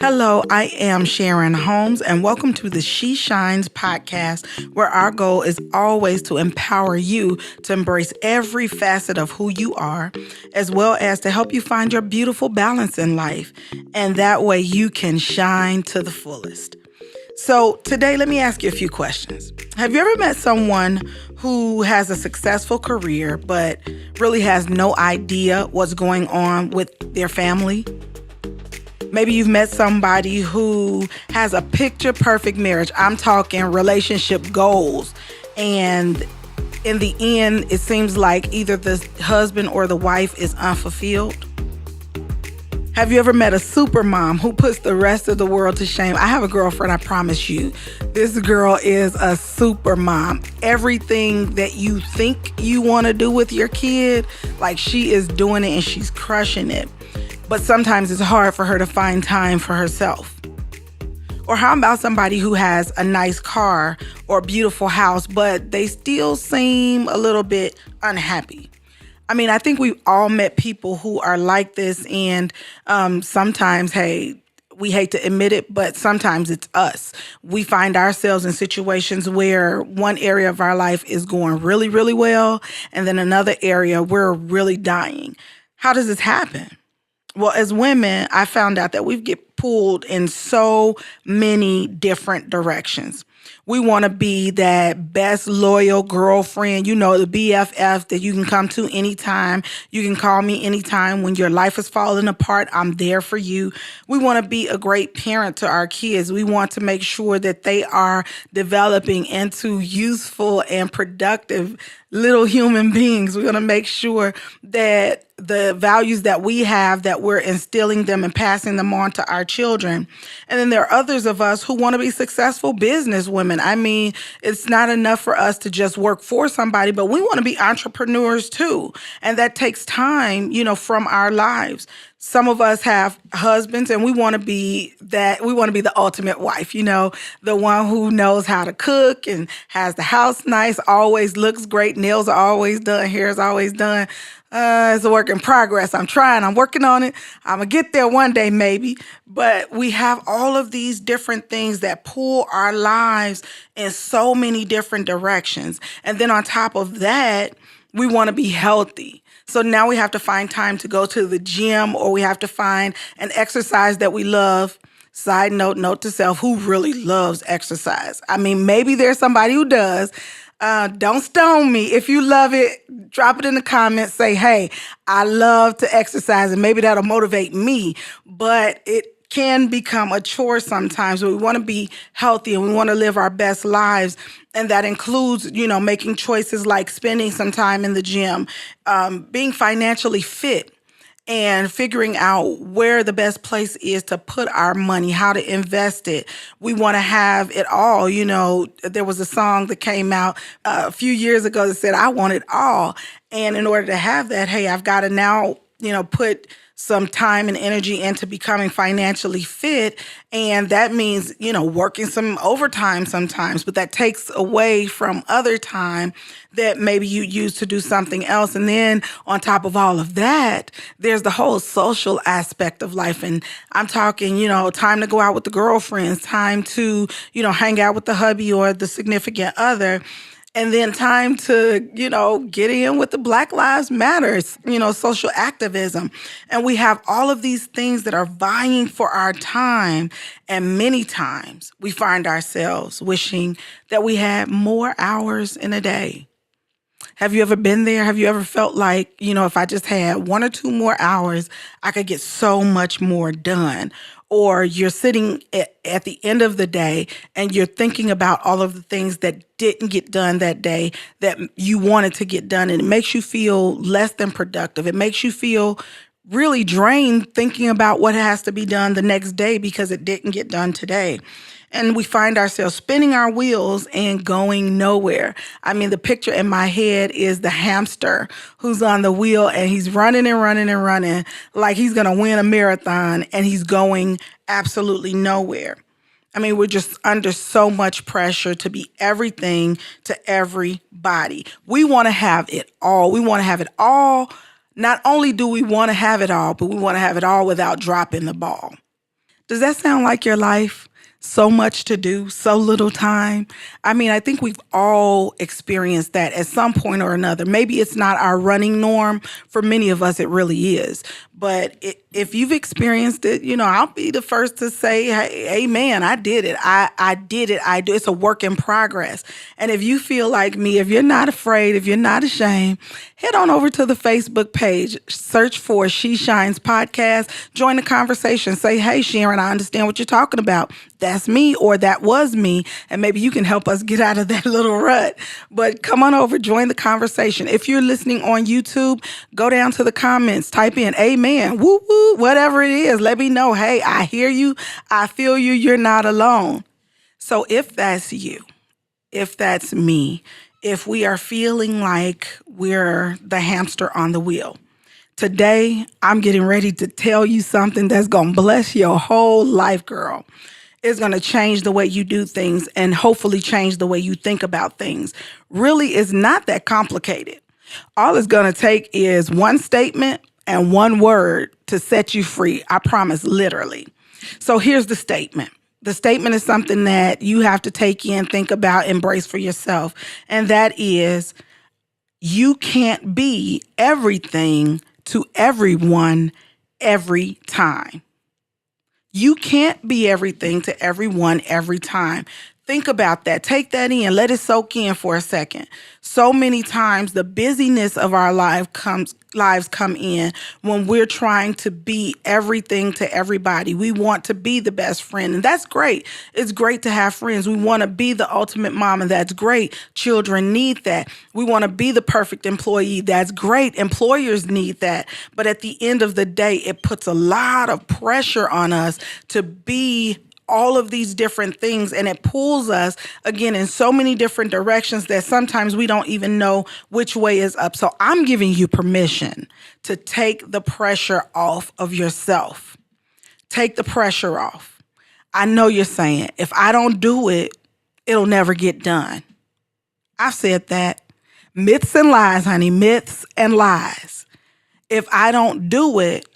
Hello, I am Sharon Holmes, and welcome to the She Shines podcast, where our goal is always to empower you to embrace every facet of who you are, as well as to help you find your beautiful balance in life. And that way you can shine to the fullest. So today, let me ask you a few questions. Have you ever met someone who has a successful career, but really has no idea what's going on with their family? Maybe you've met somebody who has a picture-perfect marriage. I'm talking relationship goals. And in the end, it seems like either the husband or the wife is unfulfilled. Have you ever met a super mom who puts the rest of the world to shame? I have a girlfriend, I promise you. This girl is a super mom. Everything that you think you want to do with your kid, like she is doing it and she's crushing it. But sometimes it's hard for her to find time for herself. Or how about somebody who has a nice car or a beautiful house, but they still seem a little bit unhappy? I mean, I think we've all met people who are like this, and sometimes, hey, we hate to admit it, but sometimes it's us. We find ourselves in situations where one area of our life is going really, really well, and then another area we're really dying. How does this happen? Well, as women, I found out that we get pulled in so many different directions. We want to be that best loyal girlfriend, the BFF that you can come to anytime. You can call me anytime when your life is falling apart. I'm there for you. We want to be a great parent to our kids. We want to make sure that they are developing into useful and productive little human beings. We're going to make sure that the values that we have, that we're instilling them and passing them on to our children. And then there are others of us who want to be successful business women. I mean, it's not enough for us to just work for somebody, but we want to be entrepreneurs too. And that takes time, from our lives. Some of us have husbands and we want to be the ultimate wife, the one who knows how to cook and has the house nice, always looks great, nails are always done, hair is always done. It's a work in progress. I'm working on it. I'm going to get there one day maybe. But we have all of these different things that pull our lives in so many different directions. And then on top of that, we want to be healthy. So now we have to find time to go to the gym, or we have to find an exercise that we love. Side note, note to self, who really loves exercise? I mean, maybe there's somebody who does. Don't stone me. If you love it, drop it in the comments. Say, hey, I love to exercise, and maybe that'll motivate me. But it can become a chore sometimes. We want to be healthy and we want to live our best lives. And that includes, making choices like spending some time in the gym, being financially fit, and figuring out where the best place is to put our money, how to invest it. We want to have it all. There was a song that came out a few years ago that said, I want it all. And in order to have that, hey, I've got to now, put some time and energy into becoming financially fit. And that means, working some overtime sometimes, but that takes away from other time that maybe you use to do something else. And then on top of all of that, there's the whole social aspect of life. And I'm talking, time to go out with the girlfriends, time to, hang out with the hubby or the significant other. And then time to, get in with the Black Lives Matters, social activism. And we have all of these things that are vying for our time. And many times we find ourselves wishing that we had more hours in a day. Have you ever been there? Have you ever felt like, if I just had 1 or 2 more hours, I could get so much more done? Or you're sitting at the end of the day and you're thinking about all of the things that didn't get done that day that you wanted to get done, and it makes you feel less than productive. It makes you feel really drained thinking about what has to be done the next day because it didn't get done today. And we find ourselves spinning our wheels and going nowhere. I mean, the picture in my head is the hamster who's on the wheel and he's running and running and running like he's going to win a marathon, and he's going absolutely nowhere. I mean, we're just under so much pressure to be everything to everybody. We want to have it all. We want to have it all. Not only do we want to have it all, but we want to have it all without dropping the ball. Does that sound like your life? So much to do, so little time. I mean, I think we've all experienced that at some point or another. Maybe it's not our running norm. For many of us, it really is. But if you've experienced it, I'll be the first to say, hey, amen, I did it. I did it. I do. It's a work in progress. And if you feel like me, if you're not afraid, if you're not ashamed, head on over to the Facebook page, search for She Shines Podcast, join the conversation. Say, hey, Sharon, I understand what you're talking about. That's me, or that was me. And maybe you can help us get out of that little rut. But come on over, join the conversation. If you're listening on YouTube, go down to the comments, type in amen, woo woo, whatever it is. Let me know, hey, I hear you, I feel you, you're not alone. So if that's you, if that's me, if we are feeling like we're the hamster on the wheel, today I'm getting ready to tell you something that's going to bless your whole life, girl. It's going to change the way you do things and hopefully change the way you think about things. Really, it's not that complicated. All it's going to take is one statement and one word to set you free. I promise, literally. So here's the statement. The statement is something that you have to take in, think about, embrace for yourself. And that is, you can't be everything to everyone every time. You can't be everything to everyone every time. Think about that. Take that in. Let it soak in for a second. So many times the busyness of our lives come in when we're trying to be everything to everybody. We want to be the best friend, and that's great. It's great to have friends. We want to be the ultimate mom, and that's great. Children need that. We want to be the perfect employee. That's great. Employers need that. But at the end of the day, it puts a lot of pressure on us to be all of these different things, and it pulls us again in so many different directions that sometimes we don't even know which way is up. So I'm giving you permission to take the pressure off of yourself. Take the pressure off. I know you're saying, if I don't do it, it'll never get done. I've said that. Myths and lies, honey, myths and lies. If I don't do it,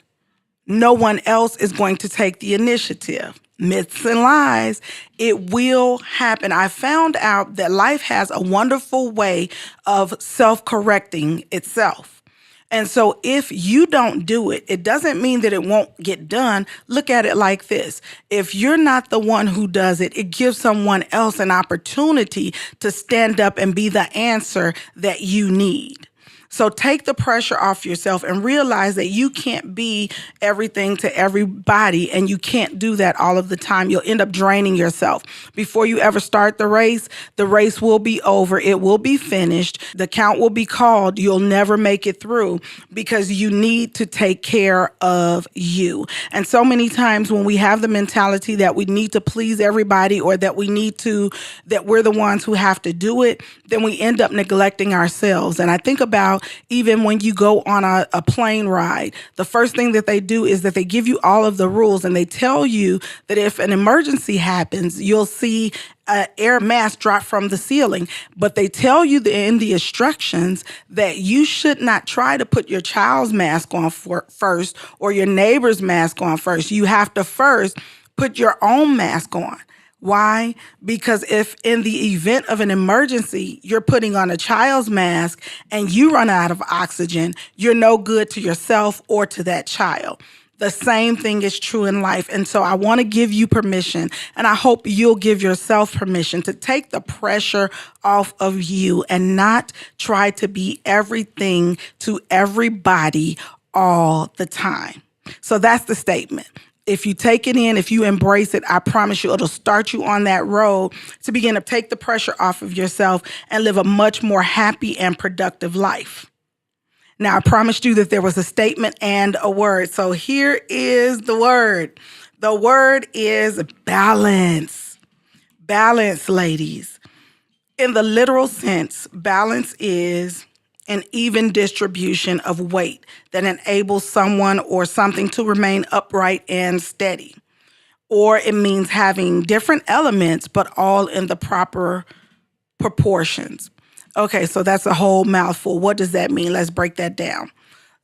no one else is going to take the initiative. Myths and lies. It will happen. I found out that life has a wonderful way of self-correcting itself. And so if you don't do it, it doesn't mean that it won't get done. Look at it like this. If you're not the one who does it, it gives someone else an opportunity to stand up and be the answer that you need. So take the pressure off yourself and realize that you can't be everything to everybody, and you can't do that all of the time. You'll end up draining yourself. Before you ever start the race will be over. It will be finished. The count will be called. You'll never make it through because you need to take care of you. And so many times when we have the mentality that we need to please everybody, or that we're the ones who have to do it, then we end up neglecting ourselves. And I think about even when you go on a plane ride, the first thing that they do is that they give you all of the rules, and they tell you that if an emergency happens, you'll see an air mask drop from the ceiling. But they tell you in the instructions that you should not try to put your child's mask on first, or your neighbor's mask on first. You have to first put your own mask on. Why? Because if in the event of an emergency, you're putting on a child's mask and you run out of oxygen, you're no good to yourself or to that child. The same thing is true in life. And so I want to give you permission, and I hope you'll give yourself permission to take the pressure off of you and not try to be everything to everybody all the time. So that's the statement. If you take it in, if you embrace it, I promise you it'll start you on that road to begin to take the pressure off of yourself and live a much more happy and productive life. Now, I promised you that there was a statement and a word. So here is the word. The word is balance. Balance, ladies. In the literal sense, balance is an even distribution of weight that enables someone or something to remain upright and steady. Or it means having different elements, but all in the proper proportions. Okay, so that's a whole mouthful. What does that mean? Let's break that down.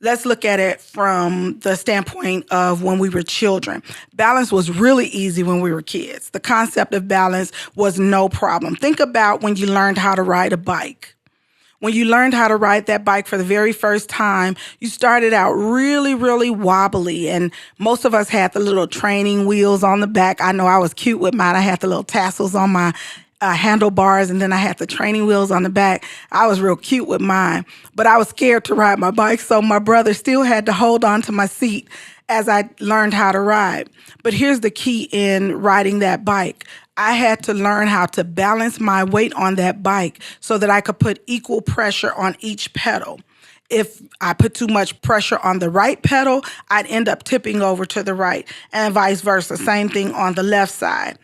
Let's look at it from the standpoint of when we were children. Balance was really easy when we were kids. The concept of balance was no problem. Think about when you learned how to ride a bike. When you learned how to ride that bike for the very first time, you started out really, really wobbly. And most of us had the little training wheels on the back. I know I was cute with mine. I had the little tassels on my handlebars, and then I had the training wheels on the back. I was real cute with mine, but I was scared to ride my bike, so my brother still had to hold on to my seat as I learned how to ride. But here's the key in riding that bike. I had to learn how to balance my weight on that bike so that I could put equal pressure on each pedal. If I put too much pressure on the right pedal, I'd end up tipping over to the right, and vice versa. Same thing on the left side.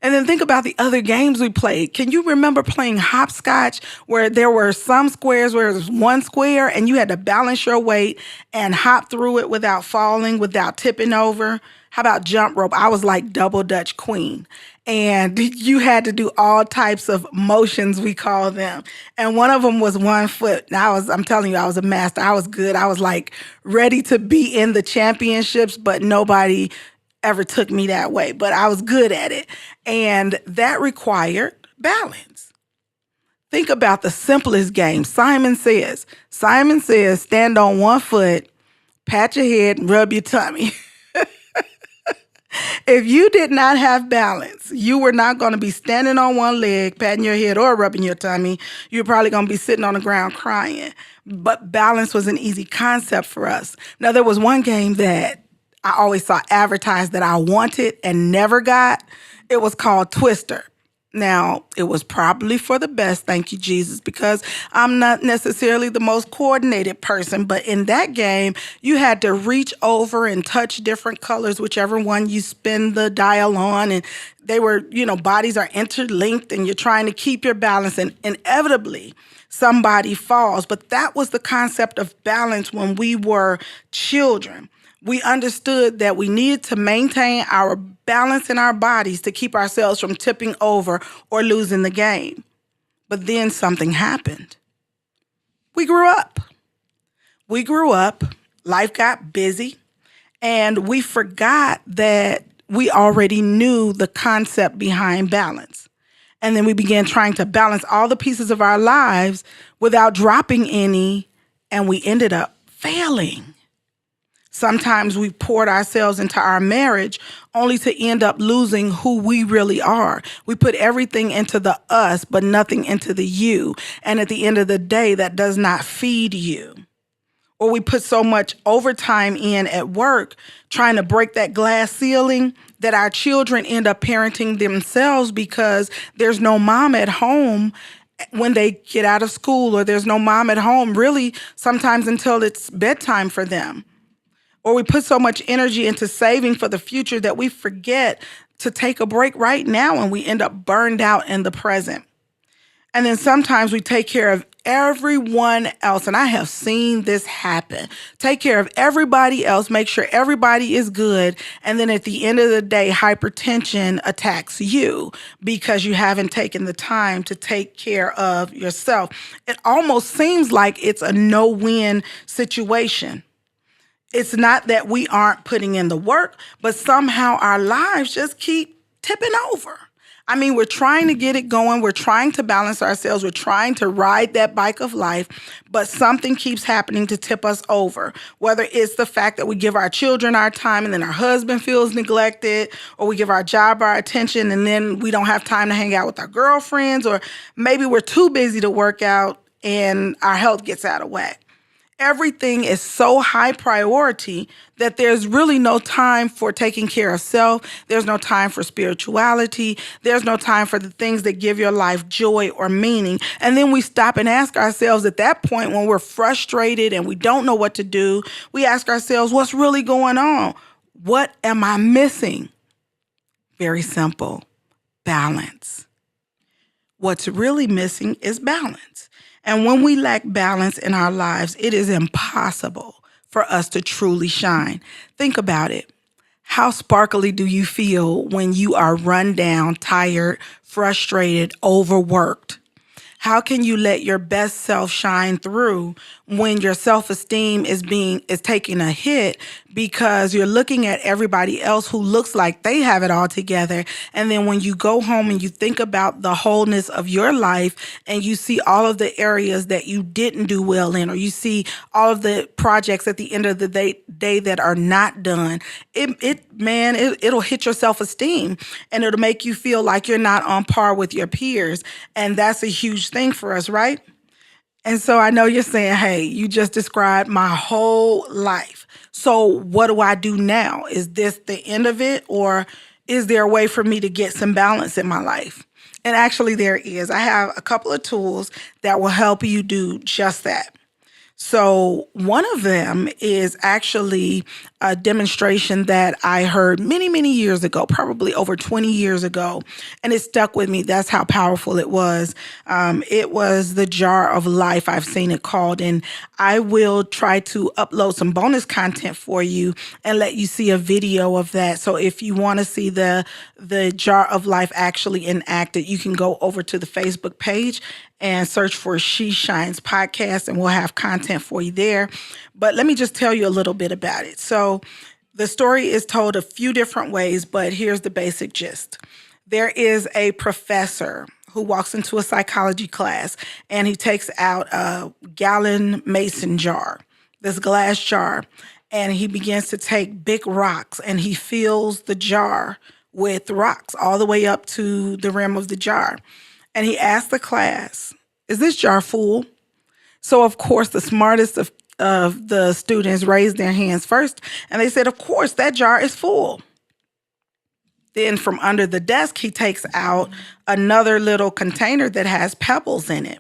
And then think about the other games we played. Can you remember playing hopscotch where there were some squares where it was one square and you had to balance your weight and hop through it without falling, without tipping over? How about jump rope? I was like double Dutch queen. And you had to do all types of motions, we call them. And one of them was 1 foot. And I'm telling you, I was a master. I was good. I was like ready to be in the championships, but nobody ever took me that way, but I was good at it. And that required balance. Think about the simplest game. Simon says, stand on 1 foot, pat your head, and rub your tummy. If you did not have balance, you were not going to be standing on one leg, patting your head or rubbing your tummy. You're probably going to be sitting on the ground crying. But balance was an easy concept for us. Now, there was one game that I always saw advertised that I wanted and never got. It was called Twister. Now, it was probably for the best, thank you, Jesus, because I'm not necessarily the most coordinated person. But in that game, you had to reach over and touch different colors, whichever one you spin the dial on. And they were, bodies are interlinked and you're trying to keep your balance. And inevitably, somebody falls. But that was the concept of balance when we were children. We understood that we needed to maintain our balance in our bodies to keep ourselves from tipping over or losing the game. But then something happened. We grew up. Life got busy, and we forgot that we already knew the concept behind balance. And then we began trying to balance all the pieces of our lives without dropping any, and we ended up failing. Sometimes we poured ourselves into our marriage only to end up losing who we really are. We put everything into the us, but nothing into the you. And at the end of the day, that does not feed you. Or we put so much overtime in at work trying to break that glass ceiling that our children end up parenting themselves because there's no mom at home when they get out of school, or there's no mom at home really sometimes until it's bedtime for them. Or we put so much energy into saving for the future that we forget to take a break right now, and we end up burned out in the present. And then sometimes we take care of everyone else, and I have seen this happen. Take care of everybody else, make sure everybody is good, and then at the end of the day, hypertension attacks you because you haven't taken the time to take care of yourself. It almost seems like it's a no-win situation. It's not that we aren't putting in the work, but somehow our lives just keep tipping over. I mean, we're trying to get it going. We're trying to balance ourselves. We're trying to ride that bike of life, but something keeps happening to tip us over. Whether it's the fact that we give our children our time and then our husband feels neglected, or we give our job our attention and then we don't have time to hang out with our girlfriends, or maybe we're too busy to work out and our health gets out of whack. Everything is so high priority that there's really no time for taking care of self. There's no time for spirituality. There's no time for the things that give your life joy or meaning. And then we stop and ask ourselves at that point, when we're frustrated and we don't know what to do, we ask ourselves, what's really going on? What am I missing? Very simple. Balance. What's really missing is balance. And when we lack balance in our lives, it is impossible for us to truly shine. Think about it. How sparkly do you feel when you are run down, tired, frustrated, overworked? How can you let your best self shine through when your self-esteem is taking a hit because you're looking at everybody else who looks like they have it all together? And then when you go home and you think about the wholeness of your life and you see all of the areas that you didn't do well in, or you see all of the projects at the end of the day that are not done, it'll hit your self-esteem, and it'll make you feel like you're not on par with your peers. And that's a huge thing for us, right? And so I know you're saying, hey, you just described my whole life. So what do I do now? Is this the end of it, or is there a way for me to get some balance in my life? And actually there is. I have a couple of tools that will help you do just that. So one of them is actually a demonstration that I heard many, many years ago, probably over 20 years ago, and it stuck with me. That's how powerful it was. It was the jar of life, I've seen it called, and I will try to upload some bonus content for you and let you see a video of that. So if you want to see the jar of life actually enacted, you can go over to the Facebook page and search for She Shines Podcast, and we'll have content for you there. But let me just tell you a little bit about it. So the story is told a few different ways, but here's the basic gist. There is a professor who walks into a psychology class, and he takes out a gallon mason jar, this glass jar, and he begins to take big rocks, and he fills the jar with rocks all the way up to the rim of the jar. And he asked the class, is this jar full? So, of course, the smartest of the students raised their hands first, and they said, of course, that jar is full. Then from under the desk, he takes out another little container that has pebbles in it.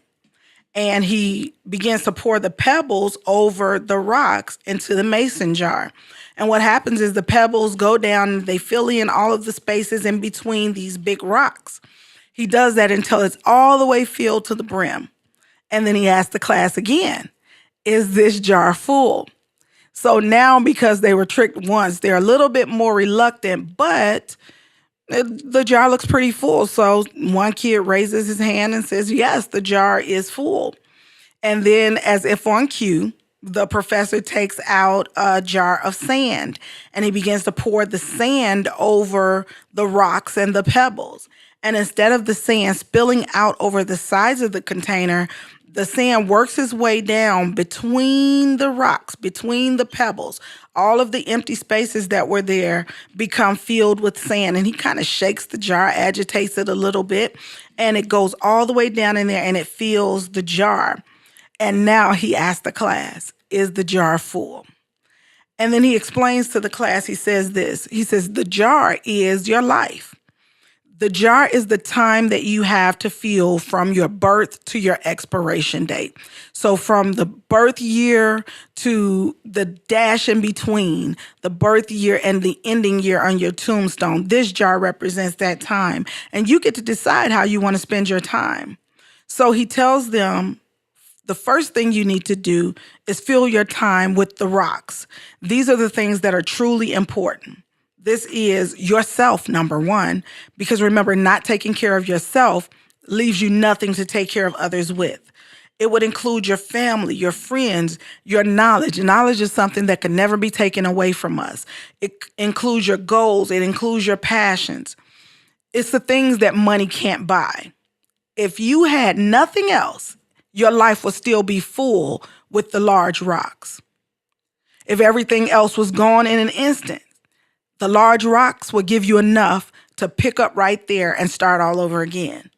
And he begins to pour the pebbles over the rocks into the mason jar. And what happens is the pebbles go down and they fill in all of the spaces in between these big rocks. He does that until it's all the way filled to the brim. And then he asks the class again, is this jar full? So now, because they were tricked once, they're a little bit more reluctant, but the jar looks pretty full. So one kid raises his hand and says, yes, the jar is full. And then, as if on cue, the professor takes out a jar of sand, and he begins to pour the sand over the rocks and the pebbles. And instead of the sand spilling out over the sides of the container, the sand works its way down between the rocks, between the pebbles. All of the empty spaces that were there become filled with sand. And he kind of shakes the jar, agitates it a little bit, and it goes all the way down in there and it fills the jar. And now he asks the class, is the jar full? And then he explains to the class, he says this, he says, the jar is your life. The jar is the time that you have to feel from your birth to your expiration date. So from the birth year to the dash in between, the birth year and the ending year on your tombstone, this jar represents that time. And you get to decide how you want to spend your time. So he tells them, the first thing you need to do is fill your time with the rocks. These are the things that are truly important. This is yourself, number one, because remember, not taking care of yourself leaves you nothing to take care of others with. It would include your family, your friends, your knowledge. Knowledge is something that can never be taken away from us. It includes your goals. It includes your passions. It's the things that money can't buy. If you had nothing else, your life would still be full with the large rocks. If everything else was gone in an instant, the large rocks will give you enough to pick up right there and start all over again.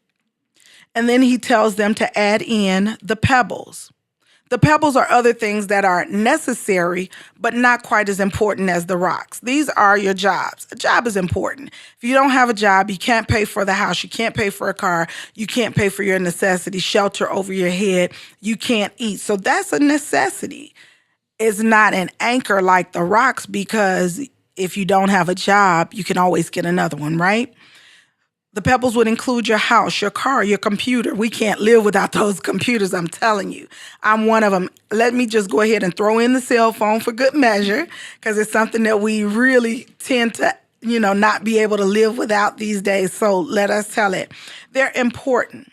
And then he tells them to add in the pebbles. The pebbles are other things that are necessary, but not quite as important as the rocks. These are your jobs. A job is important. If you don't have a job, you can't pay for the house. You can't pay for a car. You can't pay for your necessities, shelter over your head. You can't eat. So that's a necessity. It's not an anchor like the rocks, because if you don't have a job, you can always get another one, right? The pebbles would include your house, your car, your computer. We can't live without those computers, I'm telling you. I'm one of them. Let me just go ahead and throw in the cell phone for good measure, because it's something that we really tend to, not be able to live without these days. So let us tell it. They're important.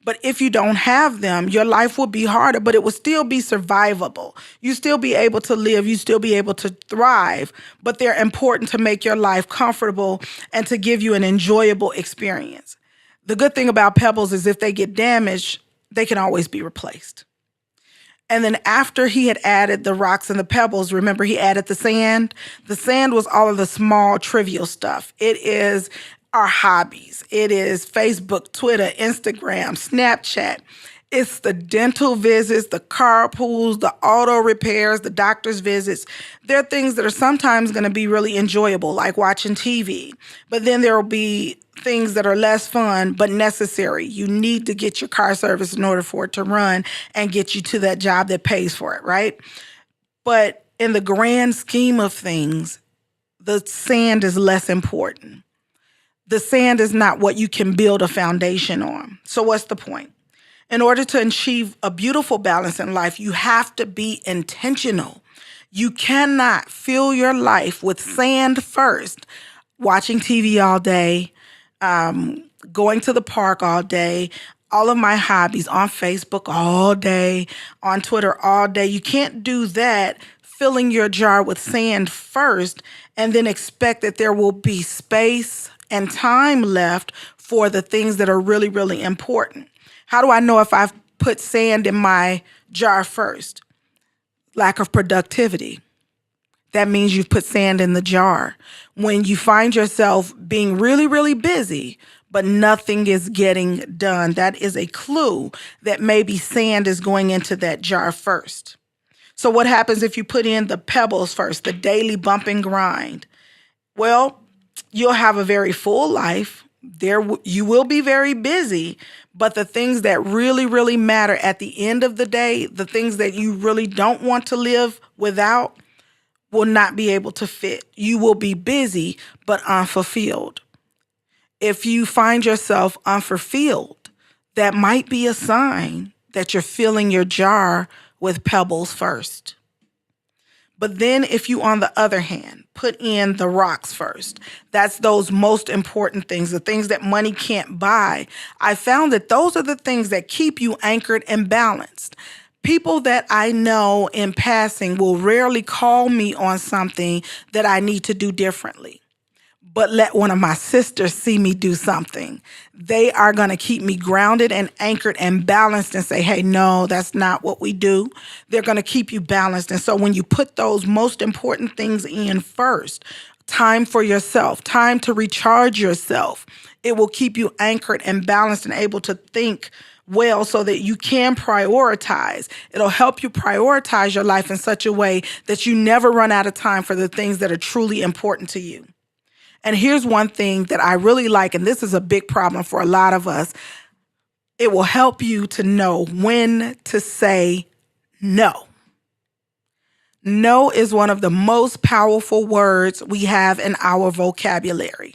But if you don't have them, your life will be harder, but it will still be survivable. You still be able to live, you still be able to thrive, but they're important to make your life comfortable and to give you an enjoyable experience. The good thing about pebbles is if they get damaged, they can always be replaced. And then after he had added the rocks and the pebbles, remember he added the sand? The sand was all of the small, trivial stuff. It is our hobbies. It is Facebook, Twitter, Instagram, Snapchat. It's the dental visits, the carpools, the auto repairs, the doctor's visits. They're things that are sometimes going to be really enjoyable, like watching TV. But then there will be things that are less fun, but necessary. You need to get your car service in order for it to run and get you to that job that pays for it, right? But in the grand scheme of things, the sand is less important. The sand is not what you can build a foundation on. So what's the point? In order to achieve a beautiful balance in life, you have to be intentional. You cannot fill your life with sand first, watching TV all day, going to the park all day, all of my hobbies on Facebook all day, on Twitter all day. You can't do that filling your jar with sand first and then expect that there will be space and time left for the things that are really, really important. How do I know if I've put sand in my jar first? Lack of productivity. That means you've put sand in the jar. When you find yourself being really, really busy, but nothing is getting done, that is a clue that maybe sand is going into that jar first. So what happens if you put in the pebbles first, the daily bump and grind? Well, you'll have a very full life. You will be very busy, but the things that really, really matter at the end of the day, the things that you really don't want to live without, will not be able to fit. You will be busy, but unfulfilled. If you find yourself unfulfilled, that might be a sign that you're filling your jar with pebbles first. But then if you, on the other hand, put in the rocks first, that's those most important things, the things that money can't buy. I found that those are the things that keep you anchored and balanced. People that I know in passing will rarely call me on something that I need to do differently. But let one of my sisters see me do something. They are going to keep me grounded and anchored and balanced and say, hey, no, that's not what we do. They're going to keep you balanced. And so when you put those most important things in first, time for yourself, time to recharge yourself, it will keep you anchored and balanced and able to think well so that you can prioritize. It'll help you prioritize your life in such a way that you never run out of time for the things that are truly important to you. And here's one thing that I really like, and this is a big problem for a lot of us. It will help you to know when to say no. No is one of the most powerful words we have in our vocabulary.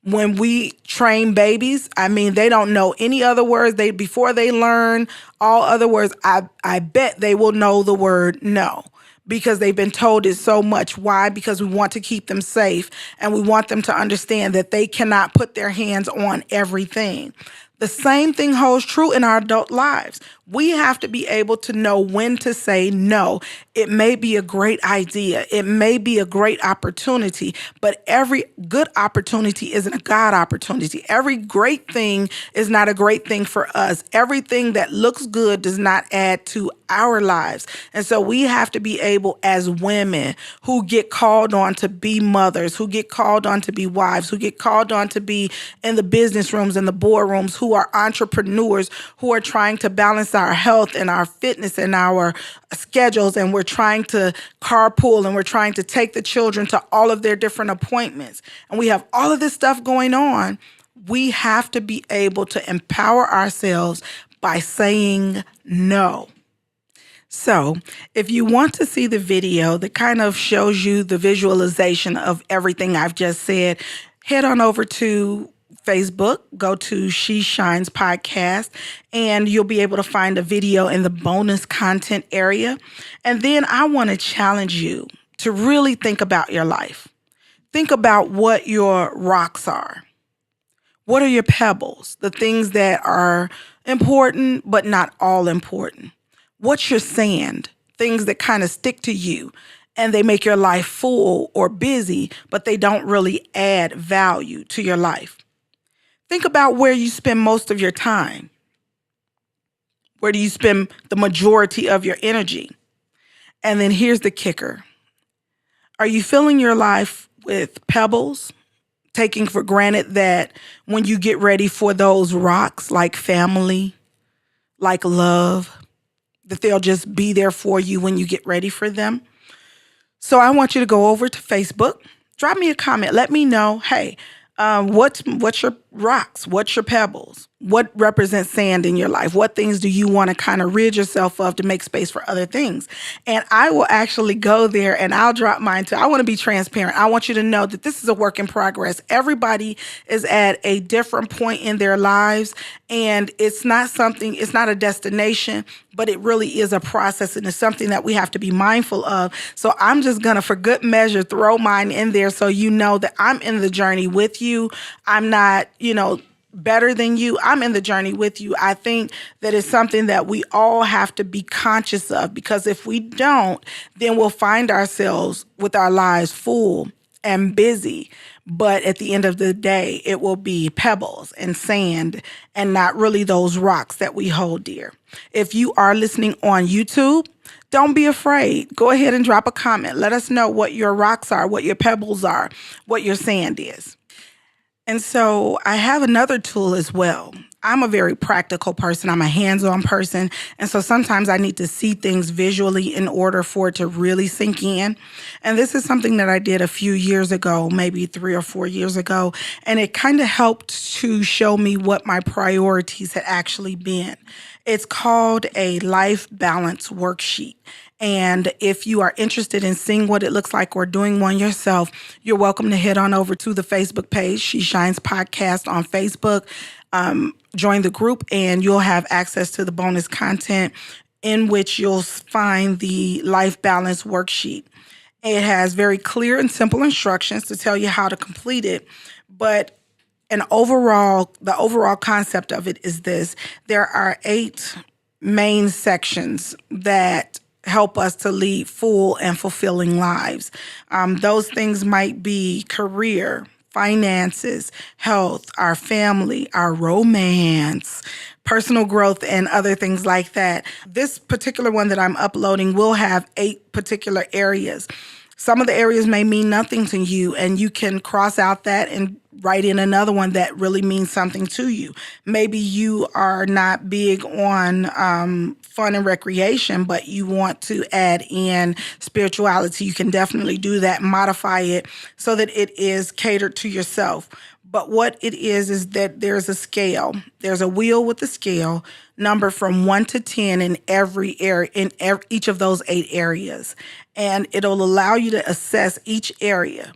When we train babies, they don't know any other words. Before they learn all other words, I bet they will know the word no, because they've been told it so much. Why? Because we want to keep them safe and we want them to understand that they cannot put their hands on everything. The same thing holds true in our adult lives. We have to be able to know when to say no. It may be a great idea. It may be a great opportunity, but every good opportunity isn't a God opportunity. Every great thing is not a great thing for us. Everything that looks good does not add to our lives. And so we have to be able, as women who get called on to be mothers, who get called on to be wives, who get called on to be in the business rooms and the boardrooms, who are entrepreneurs, who are trying to balance our health and our fitness and our schedules, and we're trying to carpool and we're trying to take the children to all of their different appointments. And we have all of this stuff going on. We have to be able to empower ourselves by saying no. So if you want to see the video that kind of shows you the visualization of everything I've just said, head on over to Facebook, go to She Shines Podcast, and you'll be able to find a video in the bonus content area. And then I want to challenge you to really think about your life. Think about what your rocks are. What are your pebbles? The things that are important, but not all important. What's your sand? Things that kind of stick to you and they make your life full or busy, but they don't really add value to your life. Think about where you spend most of your time. Where do you spend the majority of your energy? And then here's the kicker. Are you filling your life with pebbles, taking for granted that when you get ready for those rocks like family, like love, that they'll just be there for you when you get ready for them? So I want you to go over to Facebook, drop me a comment, let me know, hey, what's your rocks? What's your pebbles? What represents sand in your life? What things do you want to kind of rid yourself of to make space for other things? And I will actually go there and I'll drop mine too. I want to be transparent. I want you to know that this is a work in progress. Everybody is at a different point in their lives, and it's not a destination, but it really is a process, and it's something that we have to be mindful of. So I'm just going to, for good measure, throw mine in there so you know that I'm in the journey with you. I'm not, better than you. I'm in the journey with you. I think that it's something that we all have to be conscious of, because if we don't, then we'll find ourselves with our lives full and busy. But at the end of the day, it will be pebbles and sand and not really those rocks that we hold dear. If you are listening on YouTube, don't be afraid. Go ahead and drop a comment. Let us know what your rocks are, what your pebbles are, what your sand is. And so I have another tool as well. I'm a very practical person. I'm a hands-on person. And so sometimes I need to see things visually in order for it to really sink in. And this is something that I did a few years ago, maybe 3 or 4 years ago. And it kind of helped to show me what my priorities had actually been. It's called a life balance worksheet. And if you are interested in seeing what it looks like or doing one yourself, you're welcome to head on over to the Facebook page, She Shines Podcast on Facebook. Join the group and you'll have access to the bonus content in which you'll find the life balance worksheet. It has very clear and simple instructions to tell you how to complete it, but the overall concept of it is this. There are 8 main sections that help us to lead full and fulfilling lives. Those things might be career, finances, health, our family, our romance, personal growth, and other things like that. This particular one that I'm uploading will have 8 particular areas. Some of the areas may mean nothing to you, and you can cross out that and write in another one that really means something to you. Maybe you are not big on fun and recreation, but you want to add in spirituality. You can definitely do that, modify it so that it is catered to yourself. But what it is that there's a scale. There's a wheel with a scale numbered from 1 to 10 in every area, each of those 8 areas. And it'll allow you to assess each area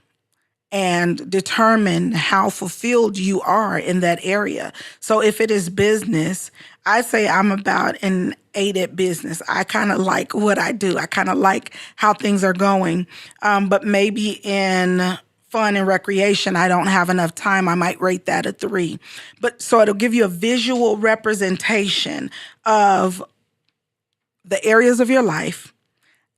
and determine how fulfilled you are in that area. So if it is business, I say I'm about an 8 at business. I kind of like what I do. I kind of like how things are going. But maybe in fun and recreation, I don't have enough time. I might rate that a 3. But so it'll give you a visual representation of the areas of your life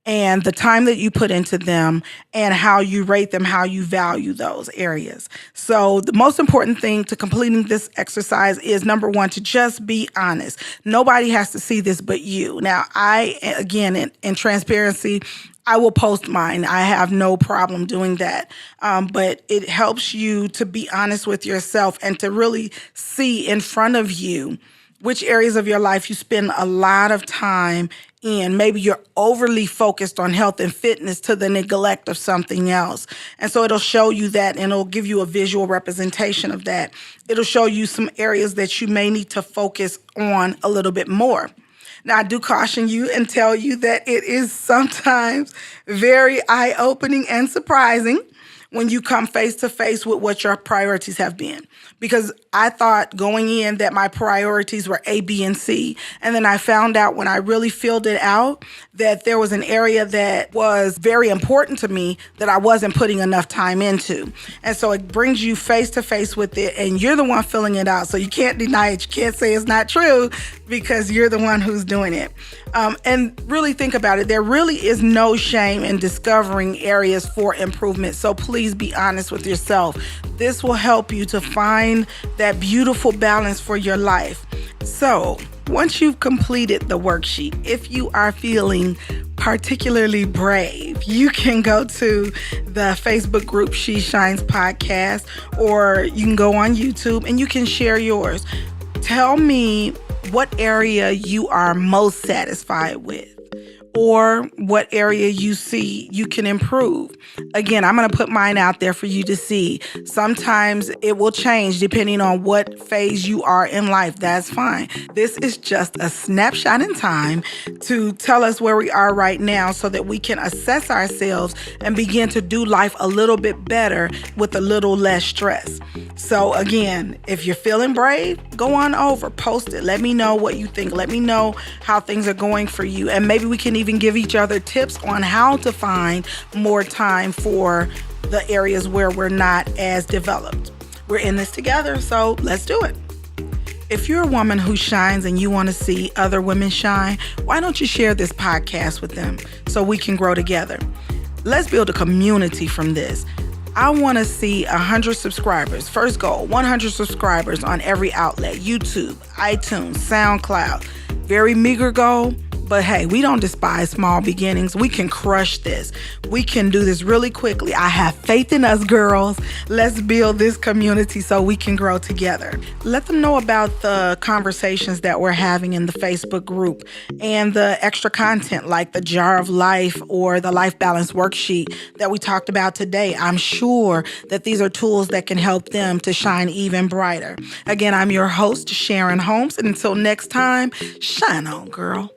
and the time that you put into them and how you rate them, how you value those areas. So the most important thing to completing this exercise is, number 1, to just be honest. Nobody has to see this but you. Now, again, in transparency, I will post mine. I have no problem doing that. But it helps you to be honest with yourself and to really see in front of you which areas of your life you spend a lot of time in. Maybe you're overly focused on health and fitness to the neglect of something else. And so it'll show you that, and it'll give you a visual representation of that. It'll show you some areas that you may need to focus on a little bit more. Now, I do caution you and tell you that it is sometimes very eye-opening and surprising when you come face to face with what your priorities have been. Because I thought going in that my priorities were A, B, and C. And then I found out when I really filled it out that there was an area that was very important to me that I wasn't putting enough time into. And so it brings you face to face with it, and you're the one filling it out. So you can't deny it. You can't say it's not true because you're the one who's doing it. And really think about it. There really is no shame in discovering areas for improvement. So please be honest with yourself. This will help you to find that beautiful balance for your life. So once you've completed the worksheet, if you are feeling particularly brave, you can go to the Facebook group She Shines Podcast, or you can go on YouTube and you can share yours. Tell me what area you are most satisfied with, or what area you see you can improve. Again, I'm going to put mine out there for you to see. Sometimes it will change depending on what phase you are in life. That's fine. This is just a snapshot in time to tell us where we are right now so that we can assess ourselves and begin to do life a little bit better with a little less stress. So again, if you're feeling brave, go on over, post it. Let me know what you think. Let me know how things are going for you. And maybe we can even give each other tips on how to find more time for the areas where we're not as developed. We're in this together, so let's do it. If you're a woman who shines and you want to see other women shine, why don't you share this podcast with them so we can grow together? Let's build a community from this. I want to see 100 subscribers. First goal, 100 subscribers on every outlet: YouTube, iTunes, SoundCloud. Very meager goal, but hey, we don't despise small beginnings. We can crush this. We can do this really quickly. I have faith in us, girls. Let's build this community so we can grow together. Let them know about the conversations that we're having in the Facebook group and the extra content like the Jar of Life or the Life Balance Worksheet that we talked about today. I'm sure that these are tools that can help them to shine even brighter. Again, I'm your host, Sharon Holmes, and until next time, shine on, girl.